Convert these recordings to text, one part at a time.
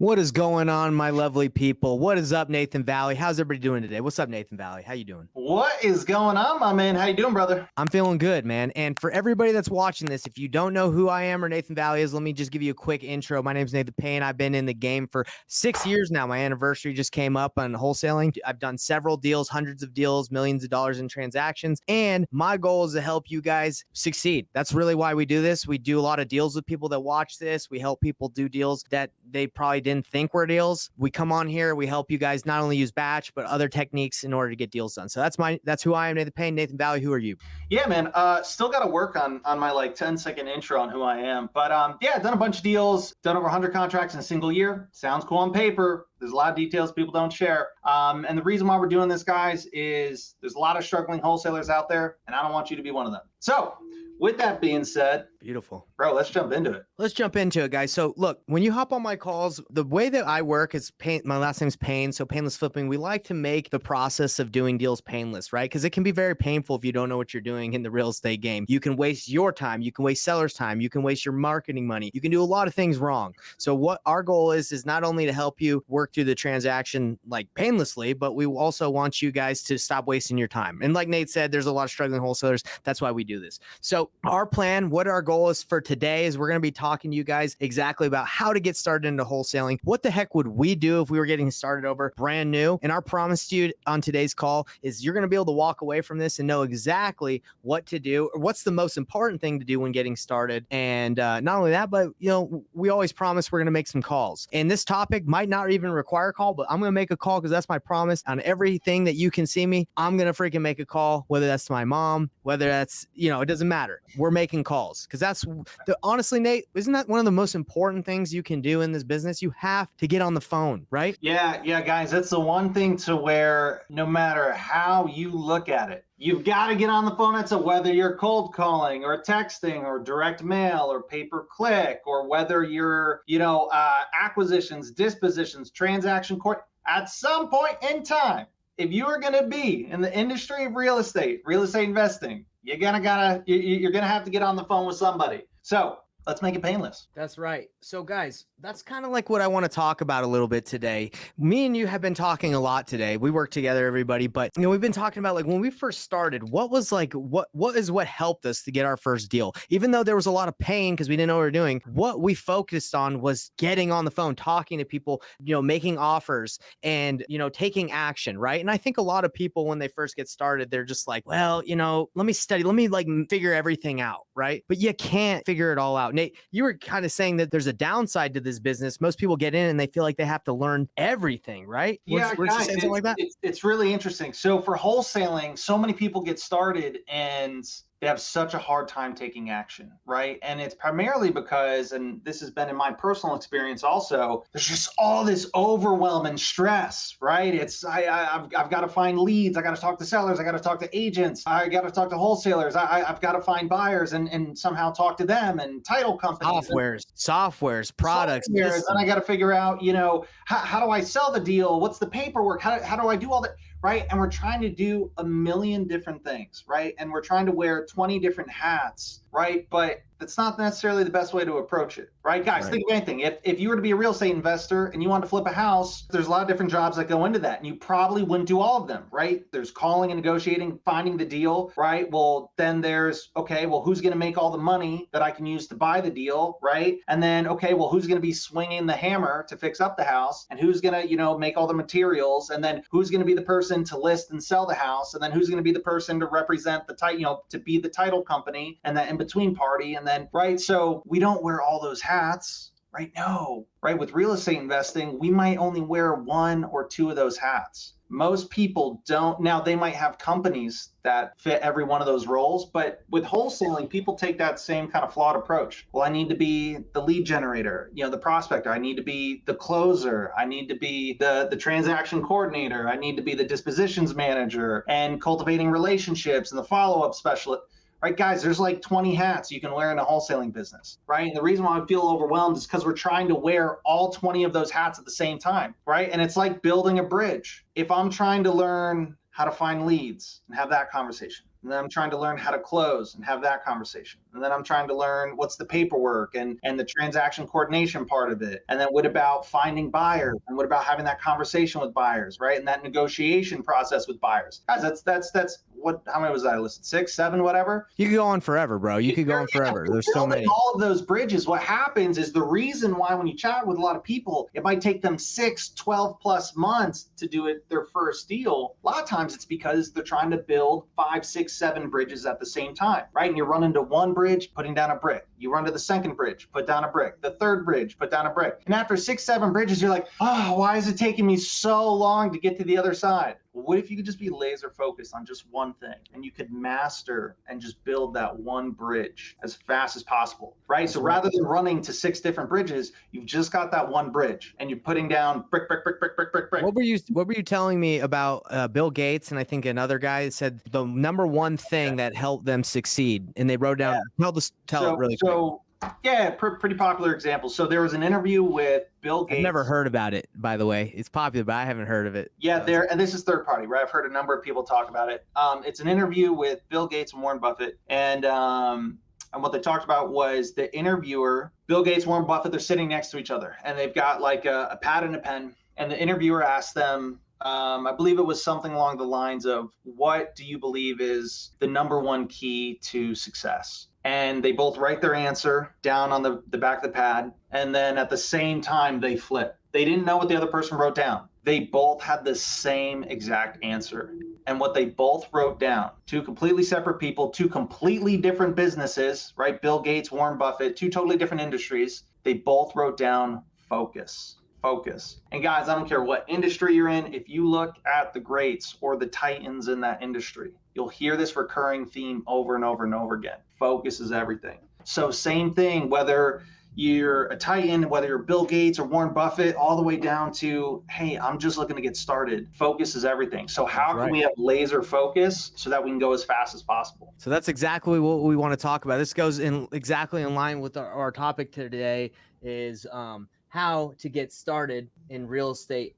What is going on, my lovely people? What is up, Nathan Valley? How's everybody doing today? What's up, Nathan Valley? How you doing? What is going on, my man? How you doing, brother? I'm feeling good, man. And for everybody that's watching this, if you don't know who I am or Nathan Valley is, let me just give you a quick intro. My name is Nathan Payne. I've been in the game for 6 years now. My anniversary just came up on wholesaling. I've done several deals, hundreds of deals, millions of dollars in transactions. And my goal is to help you guys succeed. That's really why we do this. We do a lot of deals with people that watch this. We help people do deals that they probably didn't think were deals. We come on here, we help you guys not only use batch, but other techniques in order to get deals done. So that's who I am, Nathan Payne. Nathan Valley, who are you? Yeah, man. Still got to work on my like 10-second intro on who I am. But yeah, done a bunch of deals, done over 100 contracts in a single year. Sounds cool on paper. There's a lot of details people don't share. And the reason why we're doing this, guys, is there's a lot of struggling wholesalers out there, and I don't want you to be one of them. So with that being said, beautiful, bro, let's jump into it. Let's jump into it, guys. So look, when you hop on my calls, the way that I work is my last name is Payne. So painless flipping, we like to make the process of doing deals painless, right? Because it can be very painful if you don't know what you're doing in the real estate game. You can waste your time. You can waste sellers' time. You can waste your marketing money. You can do a lot of things wrong. So what our goal is not only to help you work through the transaction like painlessly, but we also want you guys to stop wasting your time. And like Nate said, there's a lot of struggling wholesalers. That's why we do this. So our plan, what our goal is for today is we're going to be talking to you guys exactly about how to get started into wholesaling. What the heck would we do if we were getting started over brand new? And our promise to you on today's call is you're going to be able to walk away from this and know exactly what to do, or what's the most important thing to do when getting started. And not only that, but we always promise we're going to make some calls. And this topic might not even require a call, but I'm going to make a call because that's my promise. On everything that you can see me, I'm going to freaking make a call, whether that's to my mom, whether that's, it doesn't matter. We're making calls because that's honestly, Nate, isn't that one of the most important things you can do in this business? You have to get on the phone, right? Yeah, guys, that's the one thing to where no matter how you look at it, you've got to get on the phone. It's whether you're cold calling or texting or direct mail or pay-per-click, or whether you're, acquisitions, dispositions, transaction court. At some point in time, if you are going to be in the industry of real estate investing, you're gonna have to get on the phone with somebody. So let's make it painless. That's right. So guys, that's kind of like what I want to talk about a little bit today. Me and you have been talking a lot today. We work together, everybody, but we've been talking about like when we first started, what helped us to get our first deal? Even though there was a lot of pain because we didn't know what we were doing, what we focused on was getting on the phone, talking to people, making offers and, taking action, right? And I think a lot of people when they first get started, they're just like, well, let me study, let me like figure everything out, right? But you can't figure it all out. Nate, you were kind of saying that there's a downside to this business. Most people get in and they feel like they have to learn everything, right? Yeah, guys, something like that? It's really interesting. So for wholesaling, so many people get started and they have such a hard time taking action, right? And it's primarily because, and this has been in my personal experience also, there's just all this overwhelming stress, right? I've got to find leads. I got to talk to sellers. I got to talk to agents. I got to talk to wholesalers. I've got to find buyers and somehow talk to them, and title companies. Softwares, products. And I got to figure out, how do I sell the deal? What's the paperwork? How do I do all that? Right? And we're trying to do a million different things, right? And we're trying to wear 20 different hats, right? But that's not necessarily the best way to approach it, right? Guys, think of anything. If you were to be a real estate investor and you want to flip a house, there's a lot of different jobs that go into that, and you probably wouldn't do all of them, right? There's calling and negotiating, finding the deal, right? Well, then there's, okay, well, who's going to make all the money that I can use to buy the deal, right? And then, okay, well, who's going to be swinging the hammer to fix up the house, and who's going to, make all the materials, and then who's going to be the person to list and sell the house, and then who's going to be the person to represent the title, to be the title company and that in-between party, and then, right? So we don't wear all those hats, right? No, right? With real estate investing, we might only wear one or two of those hats. Most people don't. Now, they might have companies that fit every one of those roles, but with wholesaling, people take that same kind of flawed approach. Well, I need to be the lead generator, the prospector. I need to be the closer. I need to be the transaction coordinator. I need to be the dispositions manager and cultivating relationships and the follow-up specialist. Right, guys, there's like 20 hats you can wear in a wholesaling business, right? And the reason why I feel overwhelmed is because we're trying to wear all 20 of those hats at the same time, right? And it's like building a bridge. If I'm trying to learn how to find leads and have that conversation, And then I'm trying to learn how to close and have that conversation. And then I'm trying to learn what's the paperwork and the transaction coordination part of it. And then what about finding buyers? And what about having that conversation with buyers, right? And that negotiation process with buyers. Guys, that's what, how many was I listed? 6, 7, whatever? You could go on forever, bro. You could go on forever. There's so many. All of those bridges, what happens is the reason why when you chat with a lot of people, it might take them 6, 12 plus months to do it their first deal. A lot of times it's because they're trying to build 5, 6, 7 bridges at the same time, right? And you run into one bridge, putting down a brick. You run to the second bridge, put down a brick. The third bridge, put down a brick. And after 6, 7 bridges, you're like, oh, why is it taking me so long to get to the other side? What if you could just be laser focused on just one thing and you could master and just build that one bridge as fast as possible, right? So rather than running to 6 different bridges, you've just got that one bridge and you're putting down brick, brick, brick, brick, brick, brick, brick. What were you telling me about Bill Gates and I think another guy said the number one thing that helped them succeed, and they wrote down tell it really quick. Yeah, pretty popular example. So there was an interview with Bill Gates. I've never heard about it, by the way. It's popular, but I haven't heard of it. Yeah, and this is third party, right? I've heard a number of people talk about it. It's an interview with Bill Gates and Warren Buffett, and what they talked about was the interviewer, Bill Gates, Warren Buffett, they're sitting next to each other, and they've got like a pad and a pen, and the interviewer asked them, I believe it was something along the lines of, what do you believe is the number one key to success? And they both write their answer down on the back of the pad. And then at the same time, they flip. They didn't know what the other person wrote down. They both had the same exact answer. And what they both wrote down, 2 completely separate people, 2 completely different businesses, right? Bill Gates, Warren Buffett, 2 totally different industries. They both wrote down focus. Focus. And guys, I don't care what industry you're in, if you look at the greats or the titans in that industry, you'll hear this recurring theme over and over and over again. Focus is everything. So same thing, whether you're a titan, whether you're Bill Gates or Warren Buffett, all the way down to, hey, I'm just looking to get started. Focus is everything. So how can we have laser focus so that we can go as fast as possible? So that's exactly what we want to talk about. This goes in exactly in line with our topic today is how to get started in real estate,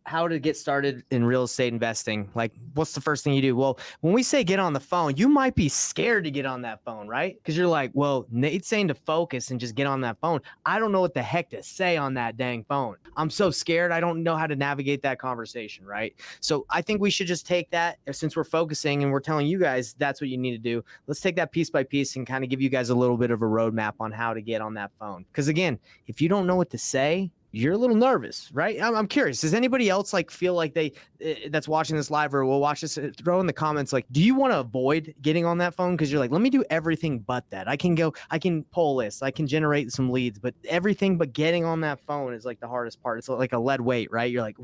investing. Like, what's the first thing you do? Well, when we say get on the phone, you might be scared to get on that phone, right? Because you're like, well, Nate's saying to focus and just get on that phone. I don't know what the heck to say on that dang phone. I'm so scared. I don't know how to navigate that conversation, right? So I think we should just take that, since we're focusing and we're telling you guys that's what you need to do. Let's take that piece by piece and kind of give you guys a little bit of a roadmap on how to get on that phone. Because again, if you don't know what to say, you're a little nervous, right? I'm curious. Does anybody else like feel like that's watching this live or will watch this? Throw in the comments, like, do you want to avoid getting on that phone? Because you're like, let me do everything but that. I can pull lists, I can generate some leads, but everything but getting on that phone is like the hardest part. It's like a lead weight, right? You're like,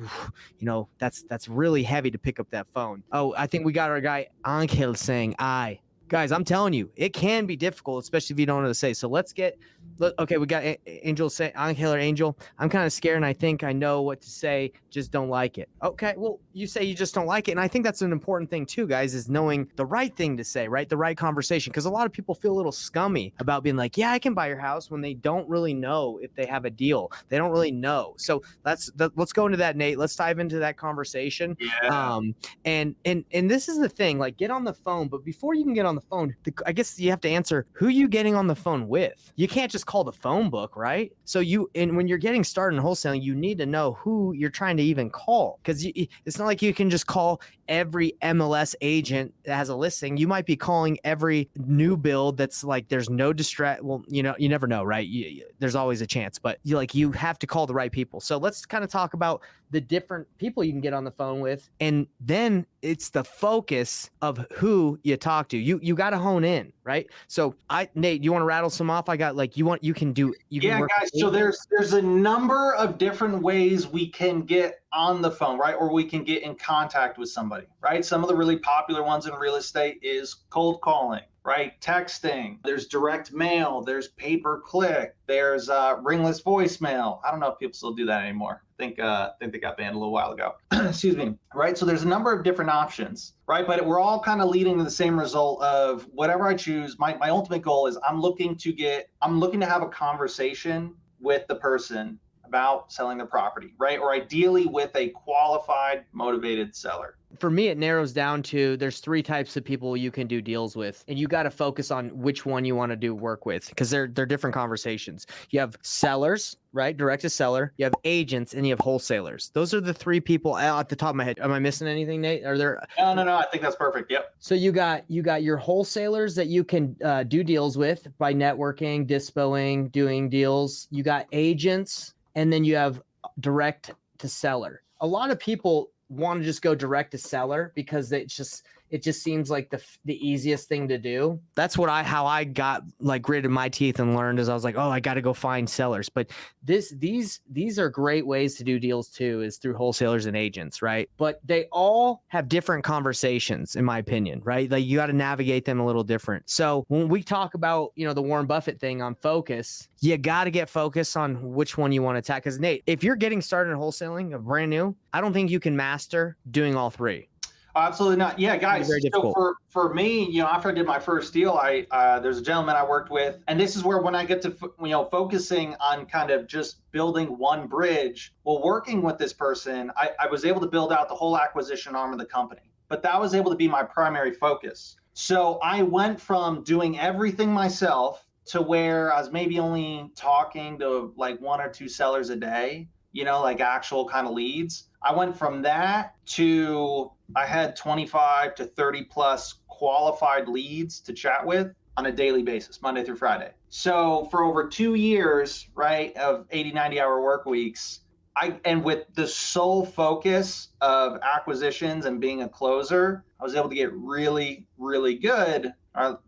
that's really heavy to pick up that phone. Oh, I think we got our guy Angel saying Guys, I'm telling you, it can be difficult, especially if you don't know what to say. So okay, we got Angel say, Angel, I'm kind of scared and I think I know what to say, just don't like it. Okay, well, you say you just don't like it. And I think that's an important thing too, guys, is knowing the right thing to say, right? The right conversation. Because a lot of people feel a little scummy about being like, yeah, I can buy your house, when they don't really know if they have a deal. They don't really know. So let's go into that, Nate. Let's dive into that conversation. Yeah. And this is the thing, like, get on the phone, but before you can get on the phone, I guess you have to answer, who you getting on the phone with? You can't just call the phone book, right? So when you're getting started in wholesaling, you need to know who you're trying to even call, because it's not like you can just call every MLS agent that has a listing. You might be calling every new build that's like, there's no distract. Well, you never know, right? There's always a chance, but you have to call the right people. So let's kind of talk about the different people you can get on the phone with, and then it's the focus of who you talk to. You got to hone in, right? So Nate, you want to rattle some off? I got guys. So there's a number of different ways we can get on the phone, right? Or we can get in contact with somebody, right? Some of the really popular ones in real estate is cold calling, right? Texting, there's direct mail, there's pay-per-click, there's ringless voicemail. I don't know if people still do that anymore. I think they got banned a little while ago. Excuse me. Right. So there's a number of different options, right? But we're all kind of leading to the same result of whatever I choose. My ultimate goal is I'm looking to have a conversation with the person about selling the property, right? Or ideally with a qualified, motivated seller. For me, it narrows down to there's three types of people you can do deals with, and you got to focus on which one you want to do work with because they're different conversations. You have sellers, right? Direct to seller. You have agents, and you have wholesalers. Those are the three people at the top of my head. Am I missing anything, Nate? Are there? No. I think that's perfect. Yep. So you got your wholesalers that you can do deals with by networking, dispoing, doing deals. You got agents, and then you have direct to seller. A lot of people want to just go direct to seller because it just seems like the easiest thing to do. That's how I got like gritted my teeth and learned, as I was like, oh, I got to go find sellers. But these are great ways to do deals too, is through wholesalers and agents, right? But they all have different conversations, in my opinion, right? Like you got to navigate them a little different. So when we talk about, the Warren Buffett thing on focus, you got to get focused on which one you want to attack. Because Nate, if you're getting started in wholesaling, brand new, I don't think you can master doing all three. Absolutely not. Yeah, guys. So for me, after I did my first deal, there's a gentleman I worked with, and this is where when I get to focusing on kind of just building one bridge. Well, working with this person, I was able to build out the whole acquisition arm of the company, but that was able to be my primary focus. So I went from doing everything myself to where I was maybe only talking to like one or two sellers a day, like actual kind of leads. I went from that to I had 25 to 30 plus qualified leads to chat with on a daily basis, Monday through Friday. So for over 2 years, right, of 80, 90-hour work weeks, and with the sole focus of acquisitions and being a closer, I was able to get really, really good, at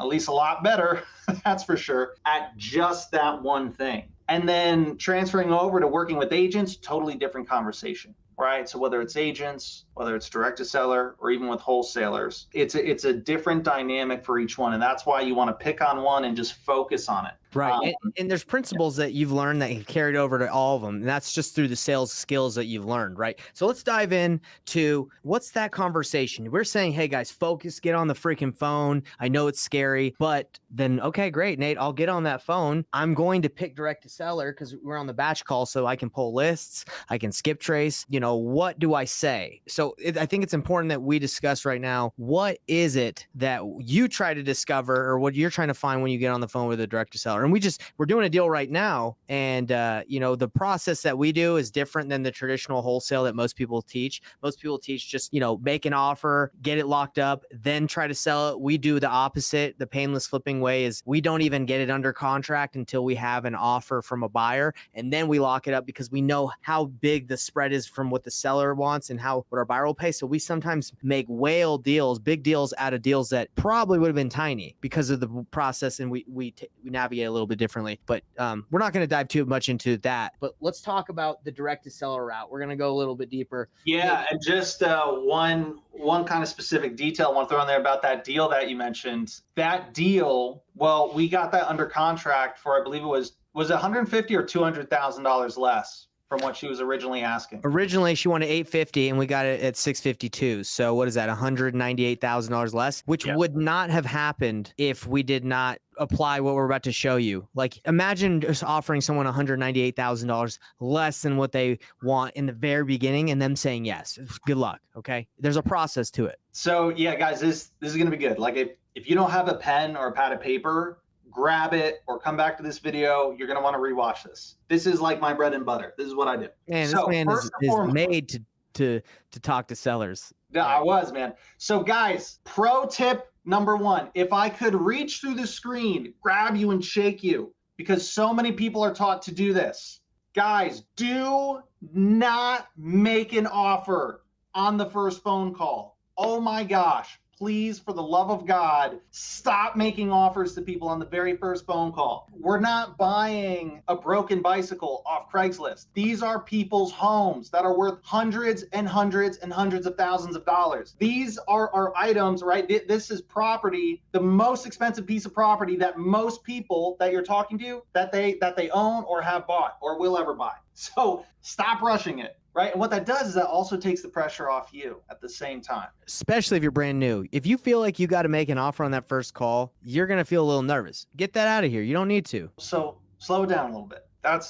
least a lot better, that's for sure, at just that one thing. And then transferring over to working with agents, totally different conversation, right? So whether it's agents, whether it's direct to seller, or even with wholesalers, it's a different dynamic for each one. And that's why you want to pick on one and just focus on it. Right. And there's principles that you've learned that you've carried over to all of them. And that's just through the sales skills that you've learned, right? So let's dive in to what's that conversation? We're saying, hey guys, focus, get on the freaking phone. I know it's scary, but then, okay, great, Nate, I'll get on that phone. I'm going to pick direct to seller because we're on the batch call. So I can pull lists, I can skip trace, what do I say? So I think it's important that we discuss right now, what is it that you try to discover or what you're trying to find when you get on the phone with a direct to seller? And we're doing a deal right now. And, the process that we do is different than the traditional wholesale that most people teach. Most people teach just, make an offer, get it locked up, then try to sell it. We do the opposite. The painless flipping way is we don't even get it under contract until we have an offer from a buyer. And then we lock it up because we know how big the spread is from what the seller wants and what our buyer will pay. So we sometimes make whale deals, big deals out of deals that probably would have been tiny because of the process. And we navigate a little bit differently, but we're not going to dive too much into that. But let's talk about the direct to seller route. We're going to go a little bit deeper. Yeah, and just one kind of specific detail I want to throw in there about that deal that you mentioned. That deal, well, we got that under contract for, I believe it was $150,000 or $200,000 less from what she was originally asking. Originally, she wanted $850,000 and we got it at $652,000. So what is that? $198,000 less, which would not have happened if we did not apply what we're about to show you. Like imagine just offering someone $198,000 less than what they want in the very beginning and them saying yes. Good luck. Okay. There's a process to it. So yeah, guys, this is going to be good. Like if you don't have a pen or a pad of paper, grab it or come back to this video. You're going to want to rewatch this. This is like my bread and butter. This is what I do. Man, so this man is made to talk to sellers. Yeah, I was, man. So guys, pro tip number one, if I could reach through the screen, grab you and shake you, because so many people are taught to do this. Guys, do not make an offer on the first phone call. Oh my gosh. Please, for the love of God, stop making offers to people on the very first phone call. We're not buying a broken bicycle off Craigslist. These are people's homes that are worth hundreds and hundreds and hundreds of thousands of dollars. These are items, right? This is property, the most expensive piece of property that most people that you're talking to, that they own or have bought or will ever buy. So stop rushing it. Right. And what that does is that also takes the pressure off you at the same time. Especially if you're brand new. If you feel like you got to make an offer on that first call, you're going to feel a little nervous. Get that out of here. You don't need to. So slow it down a little bit.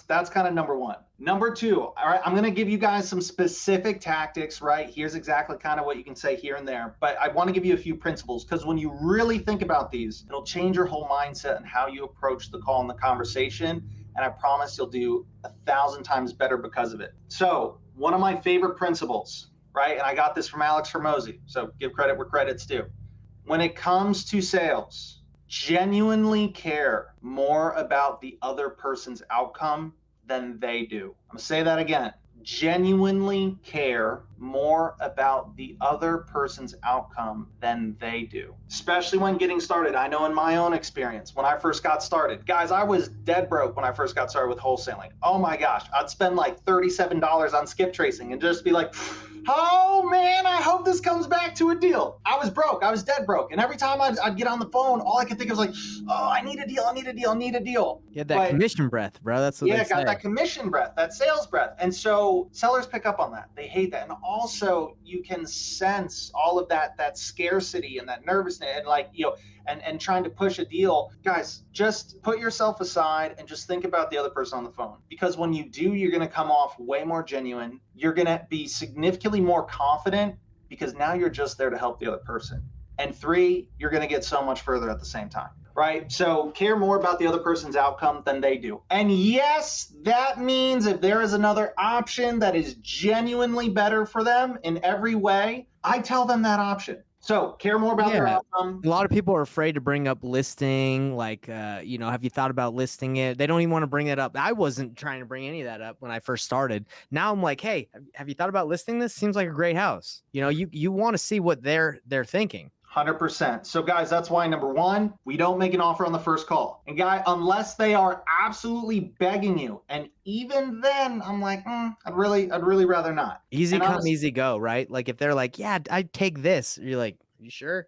That's kind of number one. Number two, all right, I'm going to give you guys some specific tactics, right? Here's exactly kind of what you can say here and there, but I want to give you a few principles because when you really think about these, it'll change your whole mindset and how you approach the call and the conversation. And I promise you'll do 1,000 times better because of it. So one of my favorite principles, right? And I got this from Alex Hormozy, so give credit where credit's due. When it comes to sales, genuinely care more about the other person's outcome than they do. I'm gonna say that again. Genuinely care more about the other person's outcome than they do, especially when getting started. I know in my own experience, when I first got started, guys, I was dead broke when I first got started with wholesaling. Oh my gosh, I'd spend like $37 on skip tracing and just be like, oh man, I hope this comes back to a deal. I was broke, I was dead broke. And every time I'd get on the phone, all I could think of was like, oh, I need a deal, I need a deal, I need a deal. You had that commission breath, bro. That's what they say. Got that commission breath, that sales breath. And so sellers pick up on that. They hate that. And also you can sense all of that scarcity and that nervousness and like, and trying to push a deal. Guys, just put yourself aside and just think about the other person on the phone. Because when you do, you're going to come off way more genuine. You're going to be significantly more confident because now you're just there to help the other person. And three, you're going to get so much further at the same time. Right? So care more about the other person's outcome than they do. And yes, that means if there is another option that is genuinely better for them in every way, I tell them that option. So care more about their outcome. A lot of people are afraid to bring up listing, like, have you thought about listing it? They don't even want to bring it up. I wasn't trying to bring any of that up when I first started. Now I'm like, hey, have you thought about listing this? Seems like a great house. You want to see what they're thinking. 100%. So guys, that's why number one, we don't make an offer on the first call. And guy, unless they are absolutely begging you, and even then, I'm like, I'd really rather not. Easy come, easy go, right? Like if they're like, yeah, I'd take this, you're like, you sure?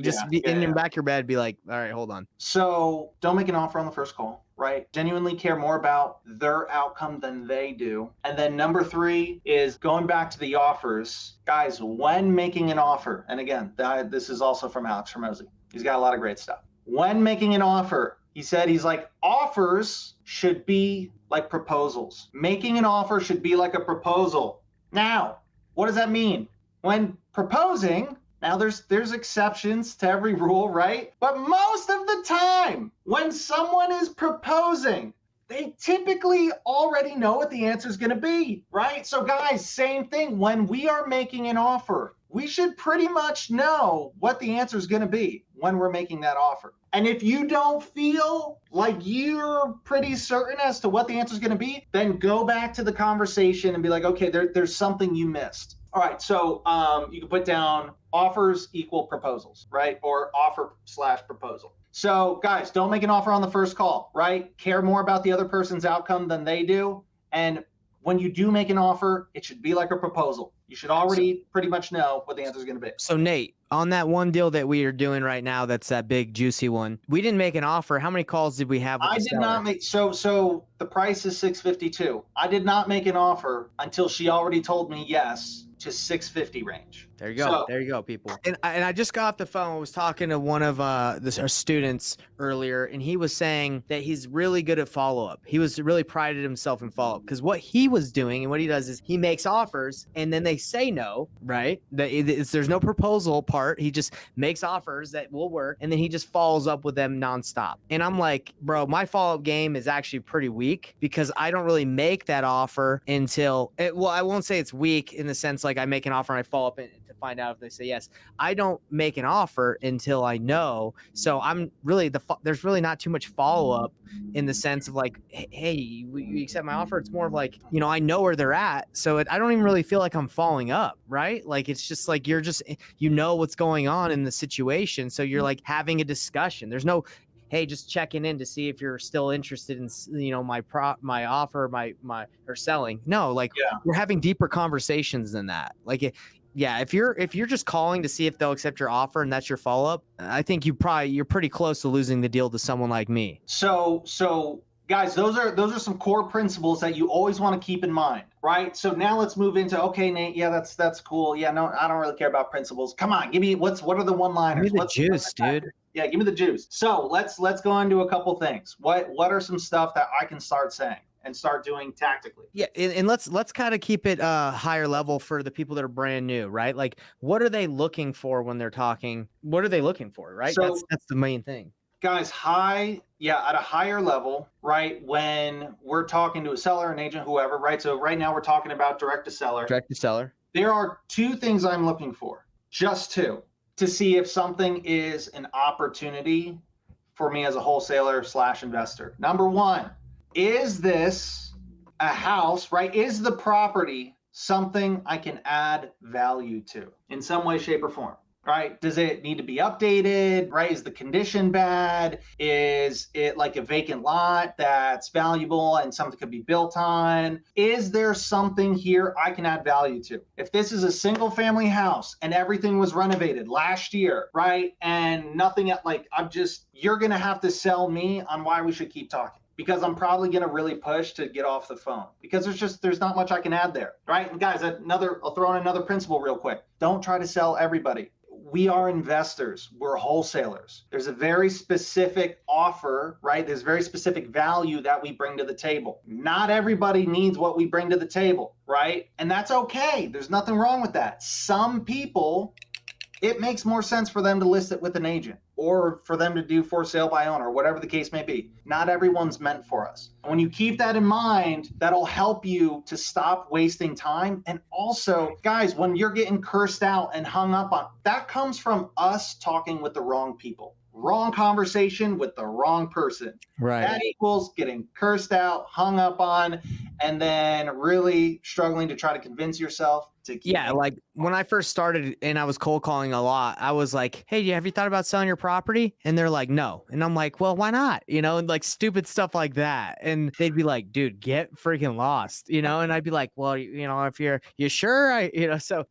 Just be in your back of your bed, be like, all right, hold on. So don't make an offer on the first call, right? Genuinely care more about their outcome than they do. And then number three is going back to the offers. Guys, when making an offer, and again, this is also from Alex Hormozy. He's got a lot of great stuff. When making an offer, he said, he's like, offers should be like proposals. Making an offer should be like a proposal. Now, what does that mean? When proposing, now there's exceptions to every rule, right? But most of the time, when someone is proposing, they typically already know what the answer is going to be, right? So guys, same thing. When we are making an offer, we should pretty much know what the answer is going to be when we're making that offer. And if you don't feel like you're pretty certain as to what the answer is going to be, then go back to the conversation and be like, okay, there's something you missed. All right, so you can put down offers equal proposals, right? Or offer/proposal. So guys, don't make an offer on the first call, right? Care more about the other person's outcome than they do. And when you do make an offer, it should be like a proposal. You should already pretty much know what the answer is going to be. So Nate, on that one deal that we are doing right now, that's that big juicy one, we didn't make an offer. How many calls did we have with I did not make, so the price is $652. I did not make an offer until she already told me yes to $650 range. There you go. So, there you go, people. And I just got off the phone. I was talking to one of our students earlier, and he was saying that he's really good at follow-up. He was really prided himself in follow-up because what he was doing and what he does is he makes offers and then they say no, right? There's no proposal part. He just makes offers that will work, and then he just follows up with them nonstop. And I'm like, bro, my follow-up game is actually pretty weak because I don't really make that offer until I won't say it's weak in the sense like I make an offer and I follow up to find out if they say yes. I don't make an offer until I know. So I'm really there's really not too much follow-up in the sense of like, hey, you accept my offer? It's more of like, I know where they're at. So I don't even really feel like I'm following up, right? Like, it's just like, you're just, what's going on in the situation. So you're like having a discussion. There's no, hey, just checking in to see if you're still interested in, my offer, or selling. No, like we're having deeper conversations than that. Like, if you're just calling to see if they'll accept your offer and that's your follow-up, I think you're pretty close to losing the deal to someone like me. So guys, those are some core principles that you always want to keep in mind, right? So now let's move into, okay, Nate, yeah, that's cool. Yeah, no, I don't really care about principles. Come on, give me what are the one-liners? Give me the juice, dude. Yeah, give me the juice. So let's go into a couple things. What are some stuff that I can start saying? and start doing tactically. Yeah, and let's kind of keep it higher level for the people that are brand new, right? Like, what are they looking for when they're talking? What are they looking for, right? So That's the main thing. guys, at a higher level, right? When we're talking to a seller, an agent, whoever, right? So right now we're talking about direct to seller. Direct to seller. There are two things I'm looking for, just two, to see if something is an opportunity for me as a wholesaler slash investor. Number one, is this a house, right? Is the property something I can add value to in some way, shape, or form? Right? Does it need to be updated? Right? Is the condition bad? Is it like a vacant lot that's valuable and something could be built on? Is there something here I can add value to? If this is a single family house and everything was renovated last year, right? And nothing you're going to have to sell me on why we should keep talking, because I'm probably going to really push to get off the phone because there's not much I can add there, right? And guys, I'll throw in another principle real quick. Don't try to sell everybody. We are investors. We're wholesalers. There's a very specific offer, right? There's very specific value that we bring to the table. Not everybody needs what we bring to the table, right? And that's okay. There's nothing wrong with that. Some people, it makes more sense for them to list it with an agent or for them to do for sale by owner, whatever the case may be. Not everyone's meant for us. And when you keep that in mind, that'll help you to stop wasting time. And also, guys, when you're getting cursed out and hung up on, that comes from us talking with the wrong people. Wrong conversation with the wrong person. Right. That equals getting cursed out, hung up on, and then really struggling to try to convince yourself to keep. Yeah, like when I first started and I was cold calling a lot, I was like, hey, have you thought about selling your property? And they're like, no. And I'm like, well, why not? And like stupid stuff like that. And they'd be like, dude, get freaking lost, And I'd be like, well, if you sure,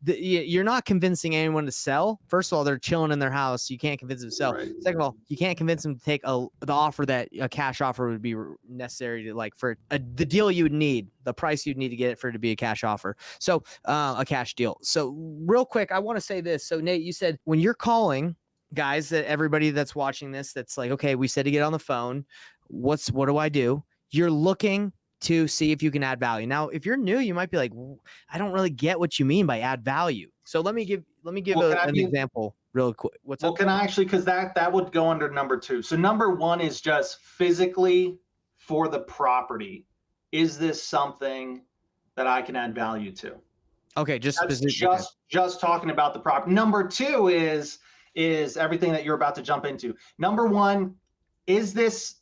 you're not convincing anyone to sell. First of all, they're chilling in their house. You can't convince them to sell. Right. Second of all, you can't convince them to take the offer that a cash offer would be necessary to for the deal you would need, the price you'd need to get it for it to be a cash offer. So a cash deal. So real quick, I want to say this. So Nate, you said when you're calling guys, that everybody that's watching this, that's like, okay, we said to get on the phone. What do I do? You're looking to see if you can add value. Now, if you're new, you might be like, I don't really get what you mean by add value. So let me give an example real quick. Can I actually, because that would go under number two. So number one is just physically for the property. Is this something that I can add value to? Okay, just talking about the property. Number two is everything that you're about to jump into. Number one, is this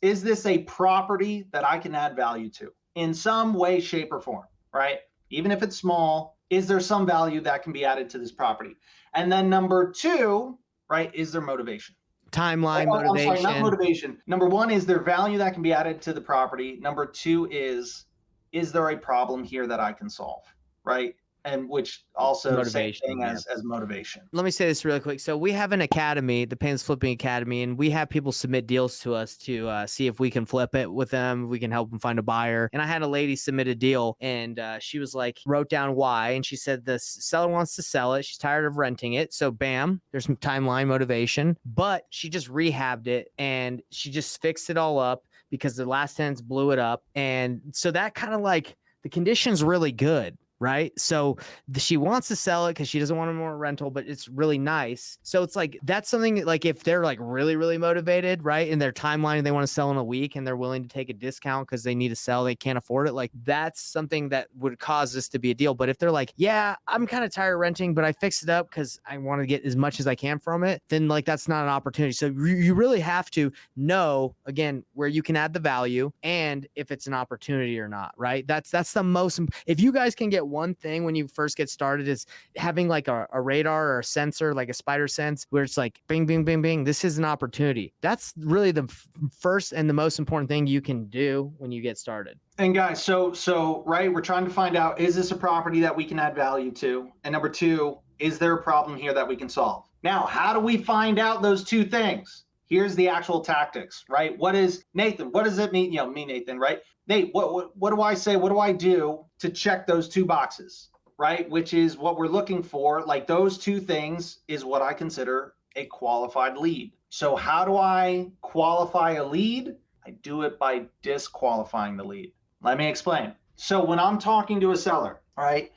a property that I can add value to in some way, shape, or form, right? Even if it's small, is there some value that can be added to this property? And then number two, right, is there motivation? Timeline, motivation. I'm sorry, not motivation. Number one, is there value that can be added to the property? Number two is there a problem here that I can solve, right? And which also motivation, same thing as motivation. Let me say this really quick. So we have an academy, the Painless Flipping Academy, and we have people submit deals to us to see if we can flip it with them. We can help them find a buyer. And I had a lady submit a deal, and she was like, wrote down why, and she said the seller wants to sell it. She's tired of renting it. So bam, there's some timeline, motivation. But she just rehabbed it, and she just fixed it all up because the last tenants blew it up. And so that kind of like the condition's really good. Right. So she wants to sell it because she doesn't want more rental, but it's really nice. So it's like, that's something like if they're like really, really motivated, right, in their timeline and they want to sell in a week and they're willing to take a discount because they need to sell, they can't afford it. Like that's something that would cause this to be a deal. But if they're like, yeah, I'm kind of tired of renting, but I fixed it up because I want to get as much as I can from it, then like that's not an opportunity. So you really have to know, again, where you can add the value and if it's an opportunity or not, right? That's the most, if you guys can get one thing when you first get started is having like a radar or a sensor, like a spider sense, where it's like bing, bing, bing, bing. This is an opportunity. That's really the first and the most important thing you can do when you get started. And guys, so right, we're trying to find out, is this a property that we can add value to? And number two, is there a problem here that we can solve? Now, how do we find out those two things? Here's the actual tactics, right? What does it mean? Me, Nathan, right? Nate, what do I say? What do I do to check those two boxes, right? Which is what we're looking for. Like those two things is what I consider a qualified lead. So how do I qualify a lead? I do it by disqualifying the lead. Let me explain. So when I'm talking to a seller, right?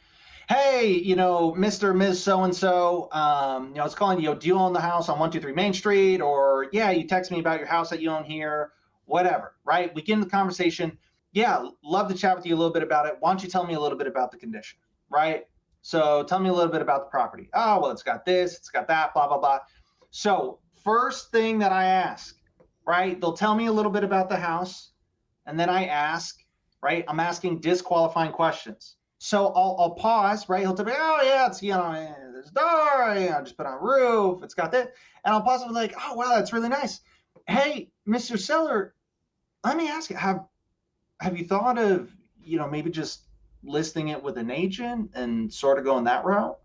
Hey, Mr. Ms. So-and-so, I was calling you, do you own the house on 123 Main Street? Or, yeah, you text me about your house that you own here, whatever, right? We get into the conversation. Yeah, love to chat with you a little bit about it. Why don't you tell me a little bit about the condition, right? So tell me a little bit about the property. Oh, well, it's got this, it's got that, blah, blah, blah. So first thing that I ask, right? They'll tell me a little bit about the house. And then I ask, right? I'm asking disqualifying questions. So I'll pause, right? He'll tell me, oh yeah, it's, there's a door, just put on a roof, it's got that. And I'll pause and be like, oh wow, that's really nice. Hey, Mr. Seller, let me ask you, have you thought of, maybe just listing it with an agent and sort of going that route?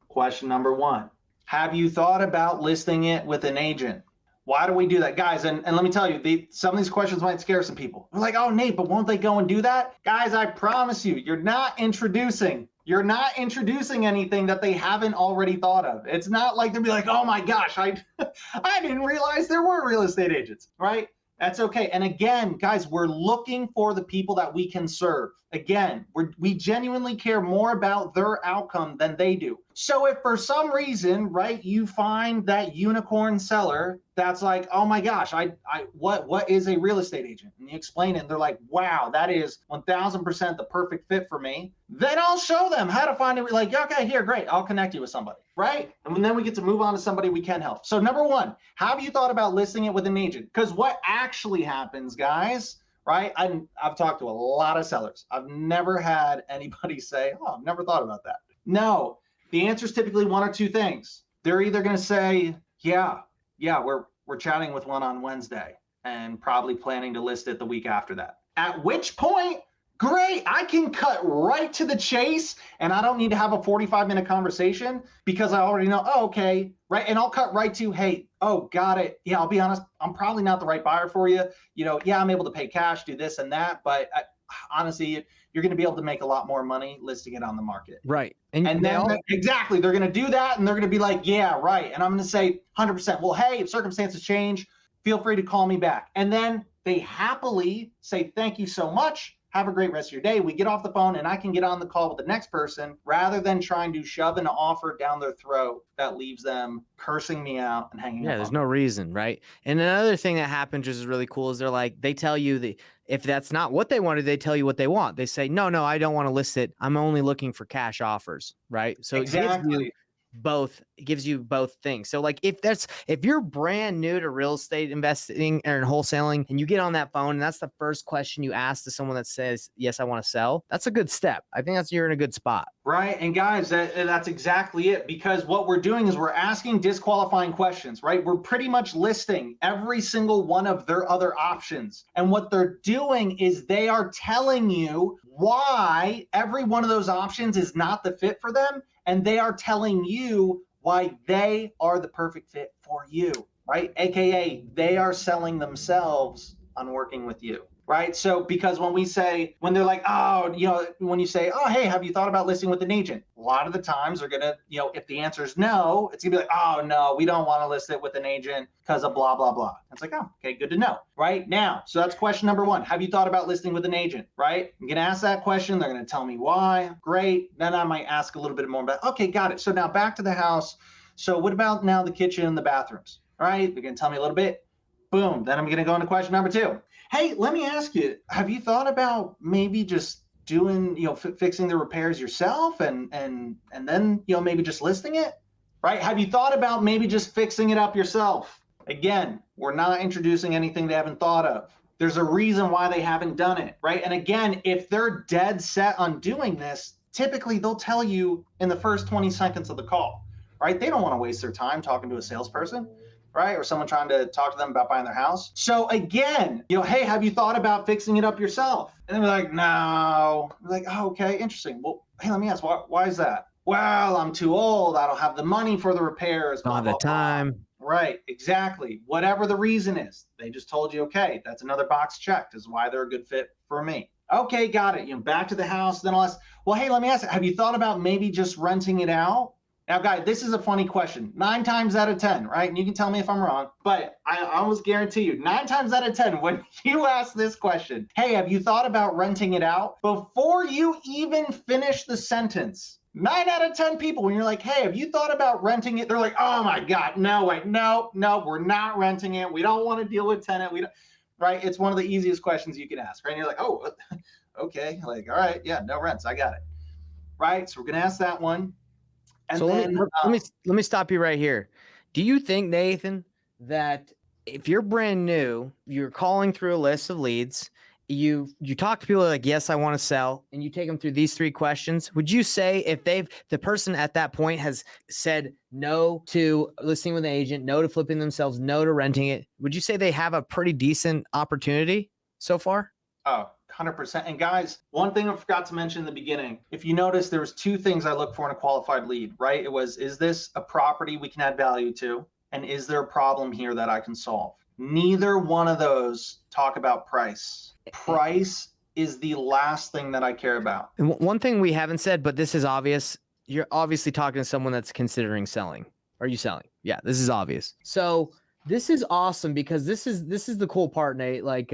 Question number one. Have you thought about listing it with an agent? Why do we do that, guys? And let me tell you, some of these questions might scare some people. They're like, oh, Nate, but won't they go and do that? Guys, I promise you, you're not introducing anything that they haven't already thought of. It's not like they'll be like, oh my gosh, I didn't realize there were real estate agents, right? That's okay. And again, guys, we're looking for the people that we can serve. Again, we genuinely care more about their outcome than they do. So if for some reason, right, you find that unicorn seller that's like, oh my gosh, what is a real estate agent? And you explain it, and they're like, wow, that is 1000% the perfect fit for me. Then I'll show them how to find it. Like, okay, here, great, I'll connect you with somebody, right? And then we get to move on to somebody we can help. So number one, have you thought about listing it with an agent? Because what actually happens, guys, right? I've talked to a lot of sellers. I've never had anybody say, oh, I've never thought about that. No, the answer is typically one or two things. They're either going to say, yeah, we're chatting with one on Wednesday and probably planning to list it the week after that. At which point, great, I can cut right to the chase and I don't need to have a 45-minute conversation because I already know, oh, okay, right? And I'll cut right to, hey, oh, got it. Yeah, I'll be honest, I'm probably not the right buyer for you. Yeah, I'm able to pay cash, do this and that, but honestly, you're going to be able to make a lot more money listing it on the market. Right. And then exactly, they're going to do that and they're going to be like, yeah, right. And I'm going to say 100%, well, hey, if circumstances change, feel free to call me back. And then they happily say, thank you so much. Have a great rest of your day. We get off the phone and I can get on the call with the next person rather than trying to shove an offer down their throat that leaves them cursing me out and hanging up. Yeah, there's no reason, right? And another thing that happens, which is really cool, is they tell you if that's not what they wanted, they tell you what they want. They say, no, I don't want to list it. I'm only looking for cash offers, right? So exactly. It gives you both things. So like if you're brand new to real estate investing or wholesaling and you get on that phone and that's the first question you ask to someone that says, yes, I want to sell, that's a good step. I think you're in a good spot. Right. And guys, that's exactly it, because what we're doing is we're asking disqualifying questions, right? We're pretty much listing every single one of their other options. And what they're doing is they are telling you why every one of those options is not the fit for them. And they are telling you why they are the perfect fit for you, right? AKA they are selling themselves on working with you, right? So because when they're like, oh, when you say, oh, hey, have you thought about listing with an agent? A lot of the times they're going to, if the answer is no, it's going to be like, oh, no, we don't want to list it with an agent because of blah, blah, blah. It's like, oh, okay, good to know, right? Now, so that's question number one. Have you thought about listing with an agent, right? I'm going to ask that question. They're going to tell me why. Great. Then I might ask a little bit more about, okay, got it. So now back to the house. So what about now the kitchen and the bathrooms? All right, they're going to tell me a little bit. Boom. Then I'm going to go into question number two. Hey, let me ask you, have you thought about maybe just doing, fixing the repairs yourself and then, maybe just listing it, right? Have you thought about maybe just fixing it up yourself? Again, we're not introducing anything they haven't thought of. There's a reason why they haven't done it, right? And again, if they're dead set on doing this, typically they'll tell you in the first 20 seconds of the call, right? They don't want to waste their time talking to a salesperson, right? Or someone trying to talk to them about buying their house. So again, hey, have you thought about fixing it up yourself? And then we're like, no. We're like, oh, okay, interesting. Well, hey, let me ask, why is that? Well, I'm too old. I don't have the money for the repairs. Don't have the time. Right, exactly. Whatever the reason is, they just told you, okay, that's another box checked, is why they're a good fit for me. Okay, got it. Back to the house. Then I'll ask, well, hey, let me ask, have you thought about maybe just renting it out Now, guys, this is a funny question. 9 times out of 10, right? And you can tell me if I'm wrong, but I almost guarantee you, 9 times out of 10, when you ask this question, hey, have you thought about renting it out? Before you even finish the sentence, 9 out of 10 people, when you're like, hey, have you thought about renting it? They're like, oh my God, no, wait, no, we're not renting it. We don't want to deal with tenant. We don't, right? It's one of the easiest questions you can ask, right? And you're like, oh, okay, like, all right, yeah, no rents, I got it, right? So we're gonna ask that one. And so then, let me stop you right here. Do you think, Nathan, that if you're brand new, you're calling through a list of leads, you talk to people like, yes, I want to sell, and you take them through these 3 questions, would you say if the person at that point has said no to listing with an agent, no to flipping themselves, no to renting it, would you say they have a pretty decent opportunity so far? Oh, 100%. And guys, one thing I forgot to mention in the beginning, if you notice, there was 2 things I look for in a qualified lead, right? It was, is this a property we can add value to? And is there a problem here that I can solve? Neither one of those talk about price. Price is the last thing that I care about. And one thing we haven't said, but this is obvious, you're obviously talking to someone that's considering selling. Are you selling? Yeah, this is obvious. So this is awesome because this is the cool part, Nate. Like,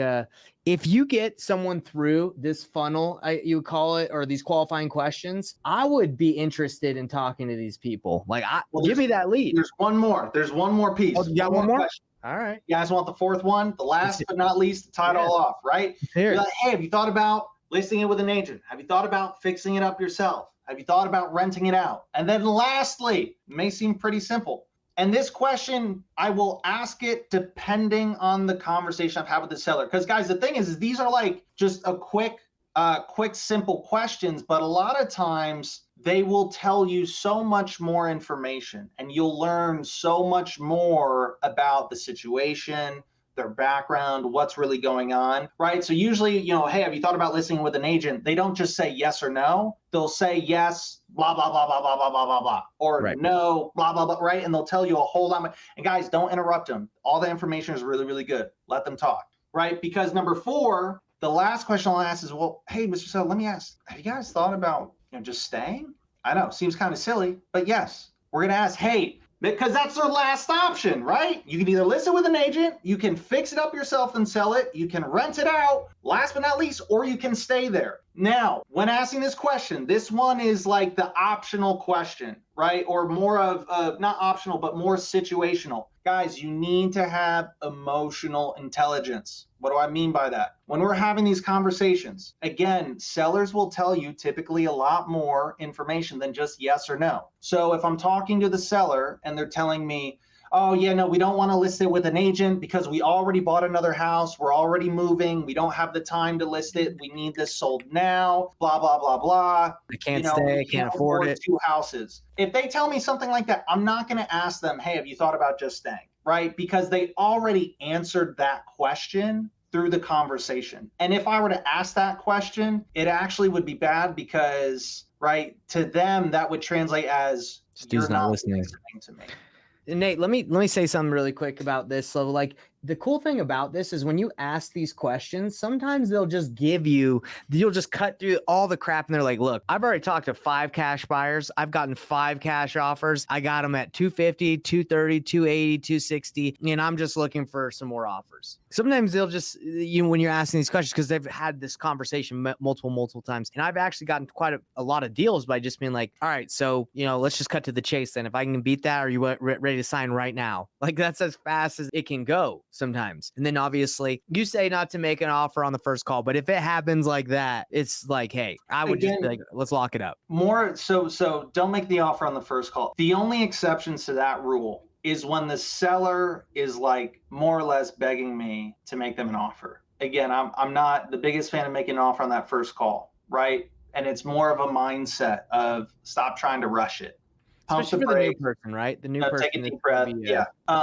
if you get someone through this funnel, you would call it, or these qualifying questions, I would be interested in talking to these people. Like, give me that lead. There's one more. There's one more piece. Oh, you got one more? Question. All right. You guys want the 4th one? The last but not least, to tie it all off, right? You're like, hey, have you thought about listing it with an agent? Have you thought about fixing it up yourself? Have you thought about renting it out? And then lastly, it may seem pretty simple. And this question, I will ask it depending on the conversation I've had with the seller. Because guys, the thing is these are like just a quick, simple questions, but a lot of times they will tell you so much more information and you'll learn so much more about the situation, their background, what's really going on, right? So usually, hey, have you thought about listing with an agent? They don't just say yes or no. They'll say yes, blah, blah, blah, blah, blah, blah, blah, blah, blah, or right. No, blah, blah, blah, right? And they'll tell you a whole lot. And guys, don't interrupt them. All the information is really, really good. Let them talk, right? Because number 4, the last question I'll ask is, well, hey, Mr. Seller, let me ask, have you guys thought about just staying? I know, seems kind of silly, but yes, we're going to ask, hey, because that's their last option, right? You can either list it with an agent, you can fix it up yourself and sell it, you can rent it out, last but not least, or you can stay there. Now, when asking this question, this one is like the optional question, right? Or more of, not optional, but more situational. Guys, you need to have emotional intelligence. What do I mean by that? When we're having these conversations, again, sellers will tell you typically a lot more information than just yes or no. So if I'm talking to the seller and they're telling me, oh yeah, no, we don't want to list it with an agent because we already bought another house, we're already moving, we don't have the time to list it, we need this sold now, blah, blah, blah, blah. I can't stay, I can't afford it. 2 houses. If they tell me something like that, I'm not going to ask them, hey, have you thought about just staying, right? Because they already answered that question through the conversation. And if I were to ask that question, it actually would be bad because, right, to them, that would translate as Stu's not listening to me. Nate, let me say something really quick about this. So like the cool thing about this is when you ask these questions, sometimes you'll just cut through all the crap and they're like, look, I've already talked to 5 cash buyers. I've gotten 5 cash offers. I got them at 250, 230, 280, 260, and I'm just looking for some more offers. Sometimes they'll just, when you're asking these questions, because they've had this conversation multiple times. And I've actually gotten quite a lot of deals by just being like, all right, so, let's just cut to the chase then. If I can beat that, are you ready to sign right now? Like that's as fast as it can go sometimes. And then obviously you say not to make an offer on the first call, but if it happens like that, it's like, hey, I would just be like, let's lock it up. So don't make the offer on the first call. The only exceptions to that rule is when the seller is like more or less begging me to make them an offer. Again, I'm not the biggest fan of making an offer on that first call, right? And it's more of a mindset of stop trying to rush it. Especially for the new person, right? The new person. Take a deep breath.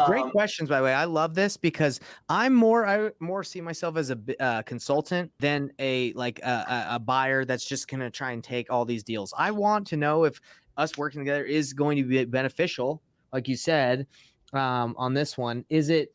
Great questions, by the way. I love this because I more see myself as a consultant than a buyer that's just going to try and take all these deals. I want to know if us working together is going to be beneficial, like you said, on this one. Is it,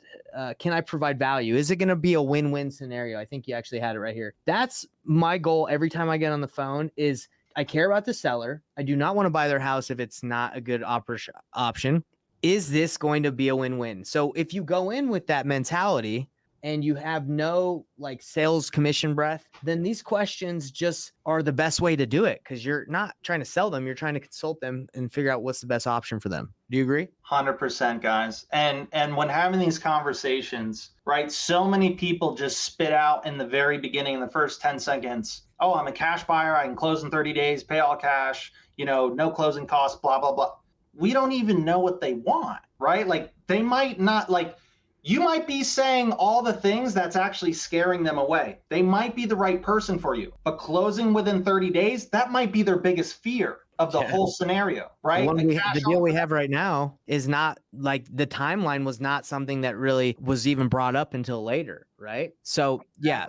can I provide value? Is it going to be a win-win scenario? I think you actually had it right here. That's my goal every time I get on the phone is I care about the seller. I do not want to buy their house if it's not a good option. Is this going to be a win-win? So if you go in with that mentality and you have no like sales commission breath, then these questions just are the best way to do it, because you're not trying to sell them. You're trying to consult them and figure out what's the best option for them. Do you agree? 100%, guys. And when having these conversations, right, so many people just spit out in the very beginning, in the first 10 seconds, oh, I'm a cash buyer. I can close in 30 days, pay all cash, no closing costs, blah, blah, blah. We don't even know what they want, right? Like they might not, like you might be saying all the things that's actually scaring them away. They might be the right person for you, but closing within 30 days, that might be their biggest fear of the whole scenario, right? The deal we have right now is not like, the timeline was not something that really was even brought up until later, right? So yeah.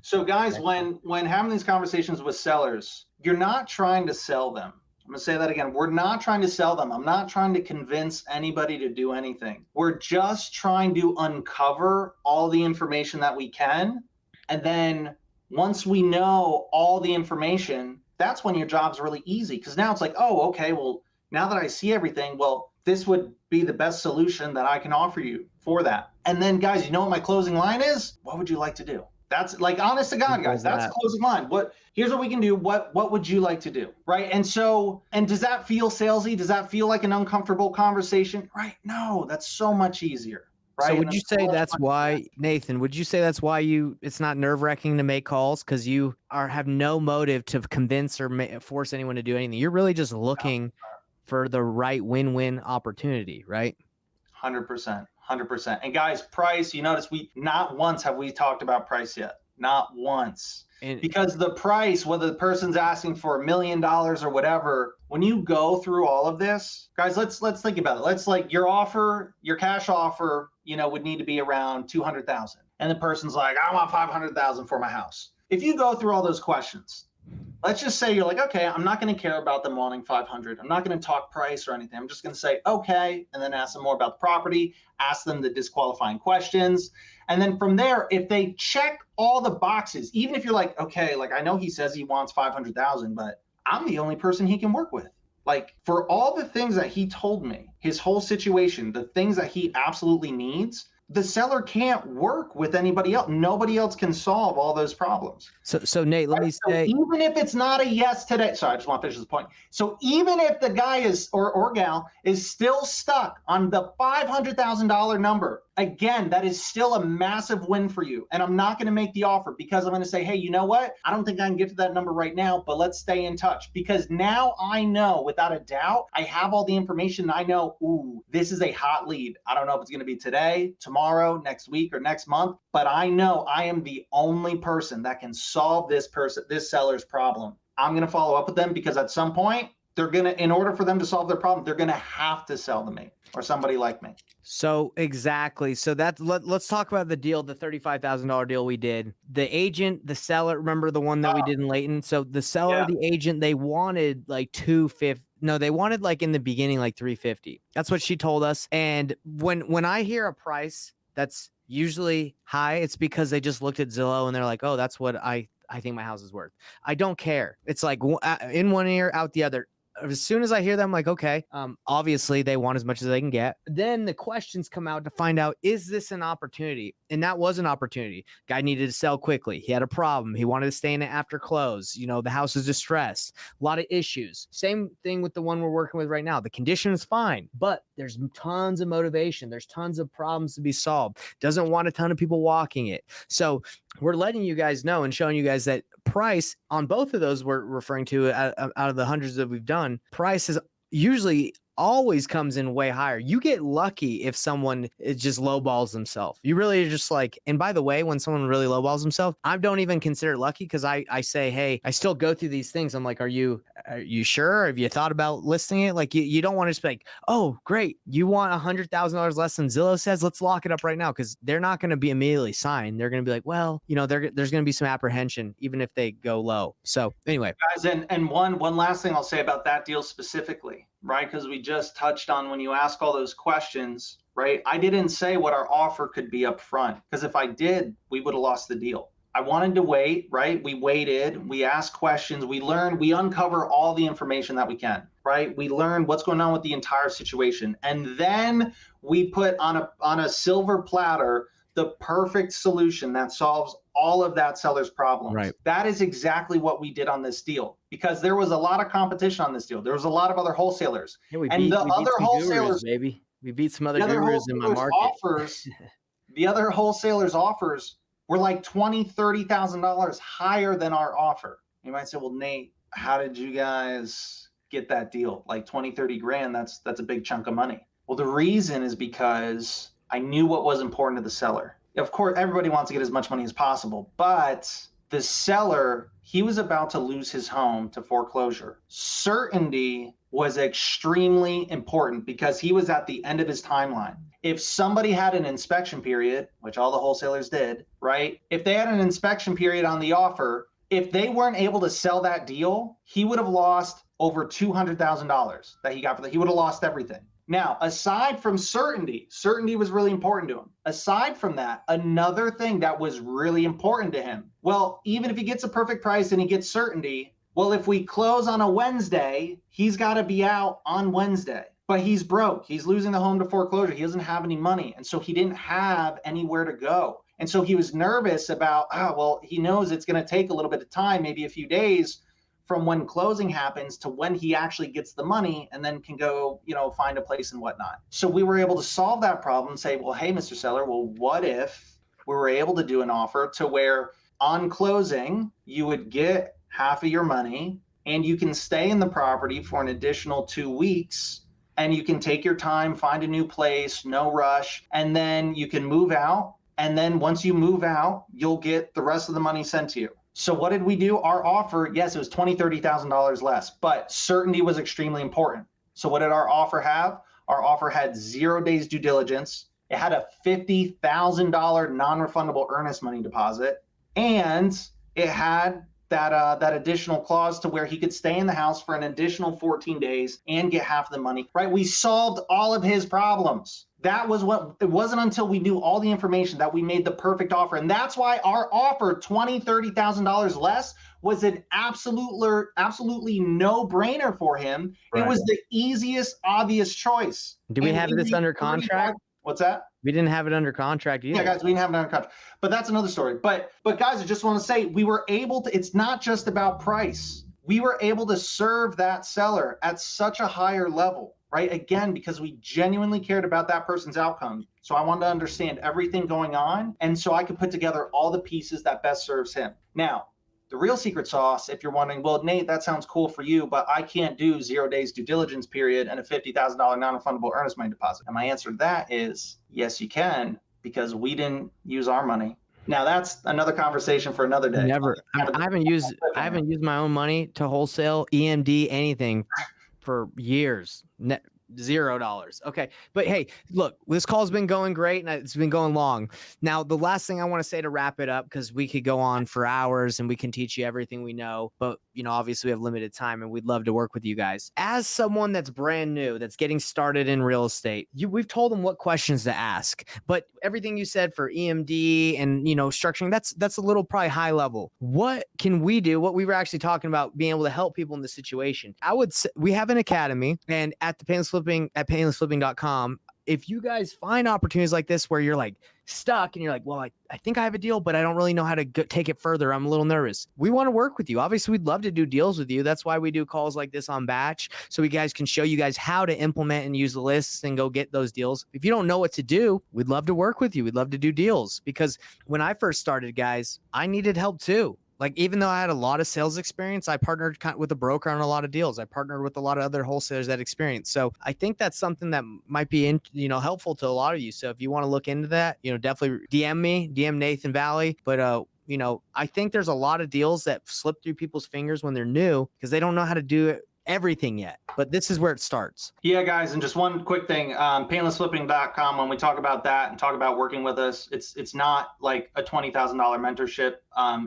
So guys, when having these conversations with sellers, you're not trying to sell them. I'm gonna say that again. We're not trying to sell them. I'm not trying to convince anybody to do anything. We're just trying to uncover all the information that we can. And then once we know all the information, that's when your job's really easy. Because now it's like, oh, okay, well, now that I see everything, well, this would be the best solution that I can offer you for that. And then guys, you know what my closing line is? What would you like to do? That's like, honest to God, guys, that's the closing line. Here's what we can do. What would you like to do? Right. And does that feel salesy? Does that feel like an uncomfortable conversation? Right. No, that's so much easier. Right. So would you say that's why, Nathan, would you say that's why it's not nerve-wracking to make calls? Because you have no motive to convince or force anyone to do anything. You're really just looking for the right win-win opportunity, right? 100%. 100%. And guys, price, you notice not once have we talked about price yet. Not once. Because the price, whether the person's asking for $1 million or whatever, when you go through all of this, guys, let's think about it. Let's like your cash offer, would need to be around 200,000. And the person's like, I want 500,000 for my house. If you go through all those questions, let's just say you're like, okay, I'm not going to care about them wanting 500. I'm not going to talk price or anything. I'm just going to say, okay, and then ask them more about the property, ask them the disqualifying questions. And then from there, if they check all the boxes, even if you're like, okay, like I know he says he wants 500,000, but I'm the only person he can work with. Like for all the things that he told me, his whole situation, the things that he absolutely needs, the seller can't work with anybody else. Nobody else can solve all those problems. So Nate, let me say, even if it's not a yes today, sorry, I just want to finish this point. So even if the guy is or gal is still stuck on the $500,000 number, again, that is still a massive win for you. And I'm not going to make the offer because I'm going to say, hey, you know what? I don't think I can get to that number right now, but let's stay in touch. Because now I know without a doubt, I have all the information. I know, ooh, this is a hot lead. I don't know if it's going to be today, tomorrow, next week, or next month, but I know I am the only person that can solve this seller's problem. I'm going to follow up with them because at some point, in order for them to solve their problem, they're going to have to sell to me or somebody like me. So exactly. So let's talk about the deal, the $35,000 deal we did. The agent, the seller, remember the one that we did in Layton? So the seller, the agent, they wanted like $250. No, they wanted like in the beginning, like $350. That's what she told us. And when I hear a price that's usually high, it's because they just looked at Zillow and they're like, oh, that's what I think my house is worth. I don't care. It's like in one ear, out the other. As soon as I hear them, like, okay, obviously they want as much as they can get. Then the questions come out to find out, is this an opportunity? And that was an opportunity. Guy needed to sell quickly. He had a problem. He wanted to stay in it after close. The house is distressed. A lot of issues. Same thing with the one we're working with right now. The condition is fine, but there's tons of motivation. There's tons of problems to be solved. Doesn't want a ton of people walking it. So we're letting you guys know and showing you guys that price on both of those we're referring to out of the hundreds that we've done, price is usually always comes in way higher. You get lucky if someone just lowballs themselves. You really are just like, and by the way, when someone really lowballs themselves, I don't even consider it lucky because I say, hey, I still go through these things. I'm like, are you sure? Have you thought about listing it? Like you don't want to just be like, oh, great. You want $100,000 less than Zillow says? Let's lock it up right now. Cause they're not going to be immediately signed. They're going to be like, well, there's going to be some apprehension even if they go low. So anyway. Guys, and one last thing I'll say about that deal specifically, right? Because we just touched on when you ask all those questions, right? I didn't say what our offer could be up front because if I did, we would have lost the deal. I wanted to wait, right? We waited, we asked questions, we learned, we uncover all the information that we can, right? We learn what's going on with the entire situation. And then we put on a silver platter the perfect solution that solves all of that seller's problems. Right. That is exactly what we did on this deal, because there was a lot of competition on this deal. There was a lot of other wholesalers. Yeah, we And beat the we beat other some gurus, wholesalers, baby. We beat some other the other gurus in my wholesalers market. offers, the other wholesalers offers were like $20,000, $30,000 higher than our offer. You might say, well, Nate, how did you guys get that deal? Like 20, 30 grand, that's a big chunk of money. Well, the reason is because I knew what was important to the seller. Of course, everybody wants to get as much money as possible, but the seller, he was about to lose his home to foreclosure. Certainty was extremely important because he was at the end of his timeline. If somebody had an inspection period, which all the wholesalers did, right? If they had an inspection period on the offer, if they weren't able to sell that deal, he would have lost over $200,000 that he got for that. He would have lost everything. Now, aside from certainty was really important to him. Aside from that, another thing that was really important to him, well, even if he gets a perfect price and he gets certainty, well, if we close on a Wednesday, he's got to be out on Wednesday. But he's broke. He's losing the home to foreclosure. He doesn't have any money. And so he didn't have anywhere to go. And so he was nervous about, well, he knows it's going to take a little bit of time, maybe a few days from when closing happens to when he actually gets the money and then can go, find a place and whatnot. So we were able to solve that problem and say, well, hey, Mr. Seller, well, what if we were able to do an offer to where on closing, you would get half of your money and you can stay in the property for an additional 2 weeks and you can take your time, find a new place, no rush, and then you can move out. And then once you move out, you'll get the rest of the money sent to you. So what did we do? Our offer, yes, it was $20,000, $30,000 less, but certainty was extremely important. So what did our offer have? Our offer had 0 days due diligence. It had a $50,000 non-refundable earnest money deposit, and it had that additional clause to where he could stay in the house for an additional 14 days and get half the money, right? We solved all of his problems. It wasn't until we knew all the information that we made the perfect offer. And that's why our offer, $20,000, $30,000 less, was an absolutely no-brainer for him. Right. It was the easiest, obvious choice. Do we have this under contract? What's that? We didn't have it under contract either. Yeah, guys, we didn't have it under contract. But that's another story. But guys, I just want to say, we were able to, it's not just about price. We were able to serve that seller at such a higher level, right? Again, because we genuinely cared about that person's outcome. So I wanted to understand everything going on. And so I could put together all the pieces that best serves him. Now, the real secret sauce, if you're wondering, well, Nate, that sounds cool for you, but I can't do 0 days due diligence period and a $50,000 non-refundable earnest money deposit. And my answer to that is, yes, you can, because we didn't use our money. Now that's another conversation for another day. Never. I haven't used my own money to wholesale, EMD, anything for years. $0. Okay. But hey, look, this call's been going great and it's been going long. Now, the last thing I want to say to wrap it up, because we could go on for hours and we can teach you everything we know, but obviously we have limited time and we'd love to work with you guys. As someone that's brand new, that's getting started in real estate, we've told them what questions to ask, but everything you said for EMD and, structuring, that's a little probably high level. What can we do? What we were actually talking about, being able to help people in this situation. I would say we have an academy, and at painlessflipping.com, if you guys find opportunities like this where you're like stuck and you're like, well, I think I have a deal, but I don't really know how to take it further. I'm a little nervous. We want to work with you. Obviously, we'd love to do deals with you. That's why we do calls like this on batch, so we guys can show you guys how to implement and use the lists and go get those deals. If you don't know what to do, we'd love to work with you. We'd love to do deals, because when I first started, guys, I needed help too. Like, even though I had a lot of sales experience, I partnered with a broker on a lot of deals. I partnered with a lot of other wholesalers that experience. So I think that's something that might be, helpful to a lot of you. So if you want to look into that, definitely DM Nathan Valley. But, I think there's a lot of deals that slip through people's fingers when they're new because they don't know how to do it everything yet, but this is where it starts. Yeah, guys, and just one quick thing, painlessflipping.com, when we talk about that and talk about working with us, it's not like a $20,000 mentorship.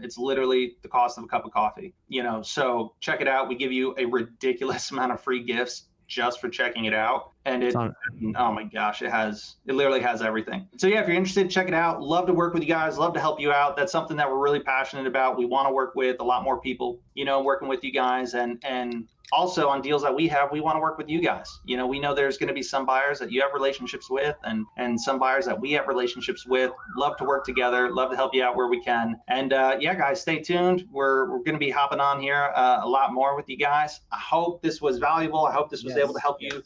It's literally the cost of a cup of coffee, so check it out. We give you a ridiculous amount of free gifts just for checking it out. And It's it, on. oh my gosh, it literally has everything. So yeah, if you're interested, check it out. Love to work with you guys. Love to help you out. That's something that we're really passionate about. We want to work with a lot more people, working with you guys, and also on deals that we have, we want to work with you guys. We know there's going to be some buyers that you have relationships with, and some buyers that we have relationships with. Love to work together. Love to help you out where we can. And yeah, guys, stay tuned. We're going to be hopping on here a lot more with you guys. I hope this was valuable. I hope this was able to help you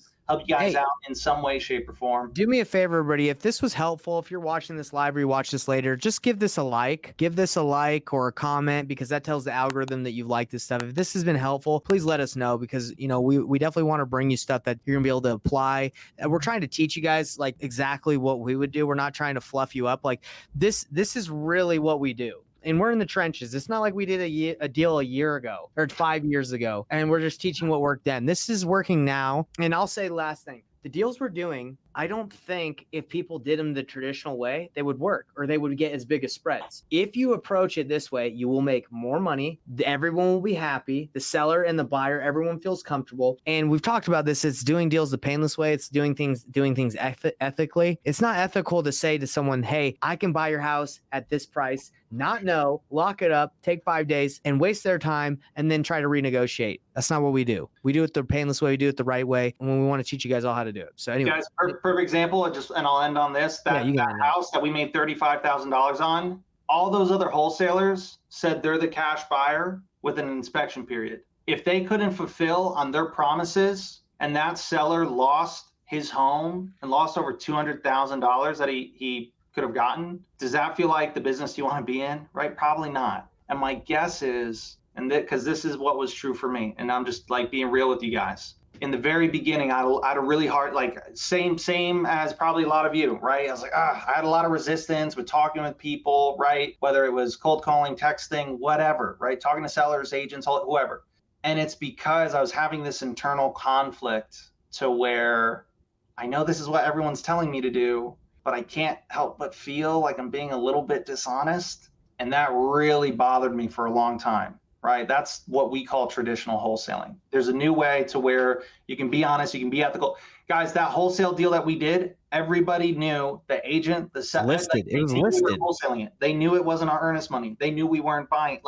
guys out in some way, shape, or form. Do me a favor, everybody. If this was helpful, if you're watching this live or you watch this later, just give this a like. Give this a like or a comment, because that tells the algorithm that you've liked this stuff. If this has been helpful, please let us know, because we definitely want to bring you stuff that you're gonna be able to apply. We're trying to teach you guys like exactly what we would do. We're not trying to fluff you up. Like this is really what we do. And we're in the trenches. It's not like we did a deal a year ago or 5 years ago, and we're just teaching what worked then. This is working now. And I'll say the last thing. The deals we're doing, I don't think if people did them the traditional way, they would work, or they would get as big as spreads. If you approach it this way, you will make more money. Everyone will be happy. The seller and the buyer, everyone feels comfortable. And we've talked about this. It's doing deals the painless way. It's doing things ethically. It's not ethical to say to someone, hey, I can buy your house at this price, not know, lock it up, take 5 days, and waste their time, and then try to renegotiate. That's not what we do. We do it the painless way. We do it the right way. And when we want to teach you guys all how to do it. So anyway. Guys, perfect example. And I'll end on this. That house that we made $35,000 on, all those other wholesalers said they're the cash buyer with an inspection period. If they couldn't fulfill on their promises, and that seller lost his home and lost over $200,000 that he could have gotten, does that feel like the business you want to be in? Right? Probably not. And my guess is, because this is what was true for me, and I'm just like being real with you guys. In the very beginning, I had a really hard, like same as probably a lot of you, right? I was like, I had a lot of resistance with talking with people, right? Whether it was cold calling, texting, whatever, right? Talking to sellers, agents, whoever. And it's because I was having this internal conflict to where I know this is what everyone's telling me to do, but I can't help but feel like I'm being a little bit dishonest. And that really bothered me for a long time. Right? That's what we call traditional wholesaling. There's a new way to where you can be honest, you can be ethical. Guys, that wholesale deal that we did, everybody knew, the agent, the seller, listed. It was listed. We were wholesaling it. They knew it wasn't our earnest money. They knew we weren't buying.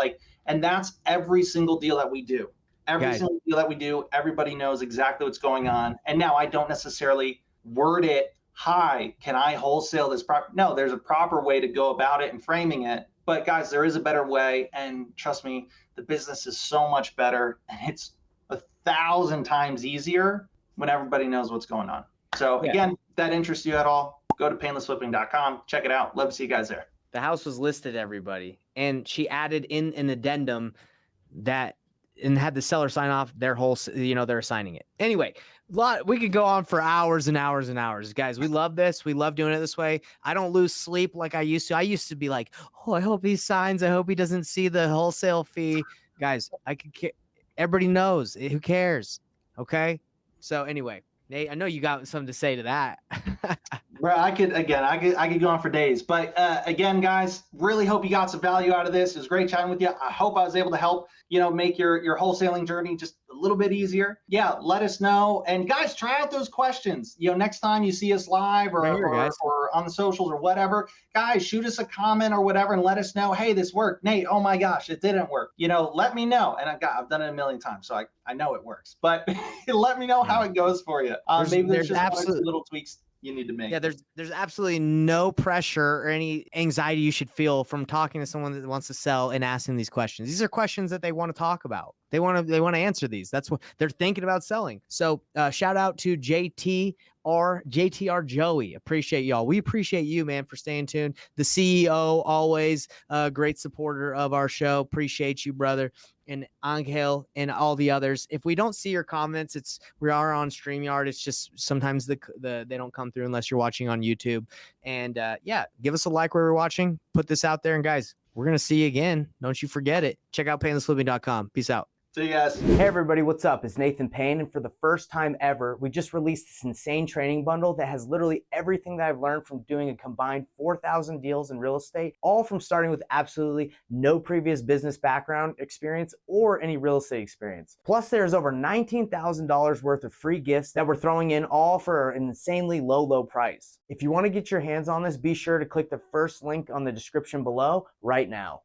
And that's every single deal that we do. Every single deal that we do, everybody knows exactly what's going on. And now I don't necessarily word it, hi, can I wholesale this property? No, there's a proper way to go about it and framing it. But guys, there is a better way. And trust me, the business is so much better, and it's 1,000 times easier when everybody knows what's going on. So again, if that interests you at all, go to painlessflipping.com, check it out. Love to see you guys there. The house was listed, everybody, and she added in an addendum that and had the seller sign off their whole, they're signing it. Anyway, we could go on for hours and hours and hours. Guys, we love this. We love doing it this way. I don't lose sleep like I used to. I used to be like, oh, I hope he signs. I hope he doesn't see the wholesale fee. Guys, everybody knows. Who cares? Okay? So anyway, Nate, I know you got something to say to that. Bro, I could go on for days. But again, guys, really hope you got some value out of this. It was great chatting with you. I hope I was able to help, make your wholesaling journey just a little bit easier. Yeah, let us know. And guys, try out those questions. Next time you see us live or on the socials or whatever, guys, shoot us a comment or whatever and let us know, hey, this worked. Nate, oh my gosh, it didn't work. Let me know. And I've done it a million times, so I know it works. But let me know how it goes for you. Maybe there's just one or two little tweaks you need to make. Yeah, there's absolutely no pressure or any anxiety you should feel from talking to someone that wants to sell and asking these questions. These are questions that they want to talk about. They want to answer these. That's what they're thinking about selling. So shout out to JTR Joey. Appreciate y'all. We appreciate you, man, for staying tuned. The CEO, always a great supporter of our show. Appreciate you, brother. And Angel and all the others. If we don't see your comments, we are on StreamYard. It's just sometimes they don't come through unless you're watching on YouTube. And give us a like where you're watching. Put this out there, and guys, we're gonna see you again. Don't you forget it. Check out painlessflipping.com. Peace out. See you guys. Hey everybody, what's up? It's Nathan Payne, and for the first time ever, we just released this insane training bundle that has literally everything that I've learned from doing a combined 4,000 deals in real estate, all from starting with absolutely no previous business background experience or any real estate experience. Plus, there's over $19,000 worth of free gifts that we're throwing in, all for an insanely low price. If you want to get your hands on this, be sure to click the first link on the description below right now.